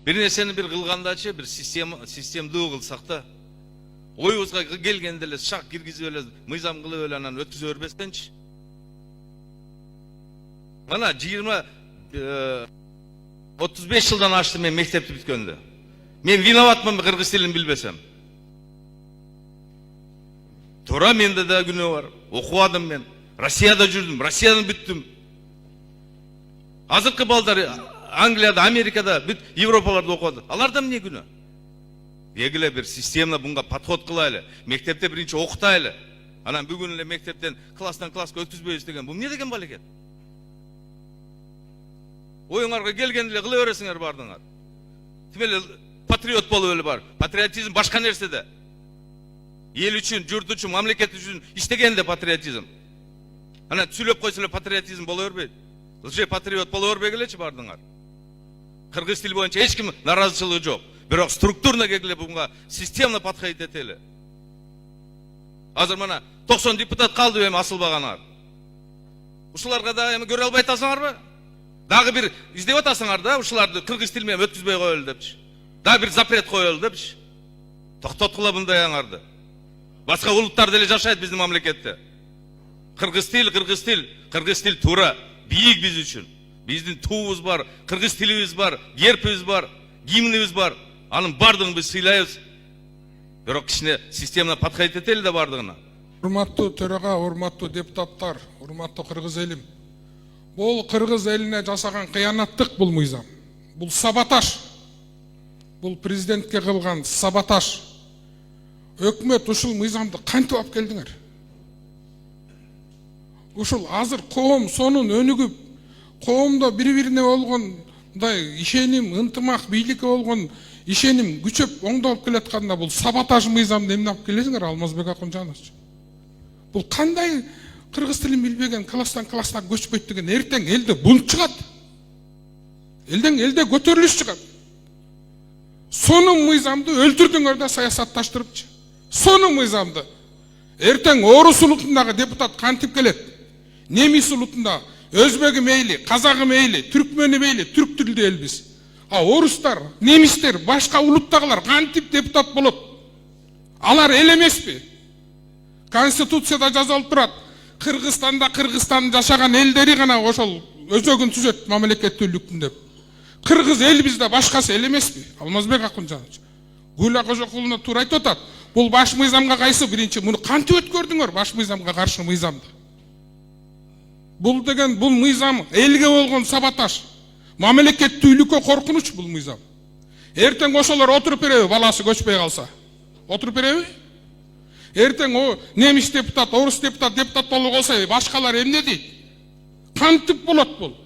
Bir нерсени bir кылгандачы bir системдүү кылсак да, оюбузга келгенде эле шак киргизип эле мыйзам кылып эле анан өткүзө бербестенчи. Мына 35 жылдан ашты мен мектепти бүткөндө. Мен виноватмын кыргыз тилин билбесем. Туура менде да күнөө бар. Окубадым мен. Россияда жүрдүм, Россиядан бүттүм. Азыркы балдар Англияда, Америкада, бүт Европаларда окуды. Аларда эмне күнөө? Эгиле бир системна bunga подход кылайлы. Мектепте биринчи окутайлы. Анан бүгүн эле мектептен класстан класска өткүзбөйбүз деген. Бул эмне деген бал экен? Оюңарга келгенде эле кыла бересиңер бардыңар. Тимеле патриот болуп эле бар. Патриотизм башка нерседе. Ел үчүн, журт үчүн, мамлекет үчүн иштегенде патриотизм. Анан сүйлөп койсо эле патриотизм боло бербейт. Лже патриот боло бербегилечи бардыңар. Кыргыз тил боюнча эч ким наразычылыгы жок. Бирок структурно келгиле bunga системно подходить этели. Азыр мына 90 депутат калды эми асылбаганар. Ушуларга да эми көрө албай атасыңарбы? Дагы бир издеп атасыңар да, ушуларды кыргыз тили менен өткүзбөй коелу депчи. Дагы бир запрет коелу депчи. Токтоткула мындайыңарды. Башка улуттар деле жашайт биздин мамлекетте. Кыргыз тил туура, бийик биз үчүн. Биздин туубуз бар, кыргыз тилибиз бар, гербибиз бар, гимнибиз бар. Анын бардыгын биз сыйлайбыз. Бирок кичине системно подходить этели да бардыгына. Урматтуу төрага, урматтуу депутаттар, урматтуу кыргыз элим. Бул кыргыз элине жасаган кыянаттык бул мыйзам. Бул саботаж. Бул президентке кылган саботаж. Өкмөт ушул мыйзамды кантип алып келдиңер? Ушул азыр коом сонун өнүгүп, коомдо бири-бирине болгондай ишеним, ынтымак, бийликке болгон ишеним күчөп оңдолуп келатканда бул саботаж мыйзамды эмне алып келесиңер, Алмазбек Акунжанович? Бул кандай кыргыз тилин билбеген класстан класска көчпөйт деген эртең элде бунт чыгат. Элде көтөрүлүш чыгат. Сонун мыйзамды өлтүрдүңөр да саясатташтырыпчы. Сонун мыйзамды. Эртең орус улутундагы депутат кантип келет? Немис улутунда өзбеги мейли, казагы мейли, түркмени мейли, түрк тилдүү элбиз. А орустар, немистер, башка улуттагылар кантип депутат болот? Алар эл эмеспи? Конституцияда жазылып турат. Кыргызстанда Кыргызстан жашаган элдери гана ошол өзөгүн түзөт мамлекеттүүлүктүн деп. Кыргыз эл бизде, башкасы эл эмеспи? Алмазбек Акунжанович. Гүлә Кожокулуна туура айтып атат. Бул баш мыйзамга кайсы биринчи? Муну кантип өткөрдүңөр баш мыйзамга каршы мыйзамды? Бул деген бул мыйзам элге болгон саботаж. Мамлекеттүүлүккө коркунуч бул мыйзам. Эртең ошолор отуруп береби баласы көчпөй калса? Отуруп береби? Эртең о немис депутат, орус депутат болуп калса, башкалар эмне дейт? Кантип болот бул?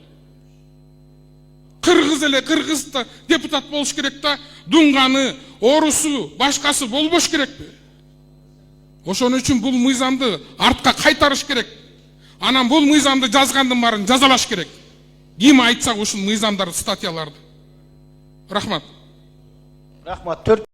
Кыргыз эле кыргызда депутат болуш керек да, дуңганы, орусу, башкасы болбош керекпи? Ошон үчүн бул мыйзамды артка кайтарыш керек. Анан бул мыйзамды жазгандын баарын жазалаш керек. Ким айтса ушул мыйзамдарды, статьяларды. Рахмат. Рахмат.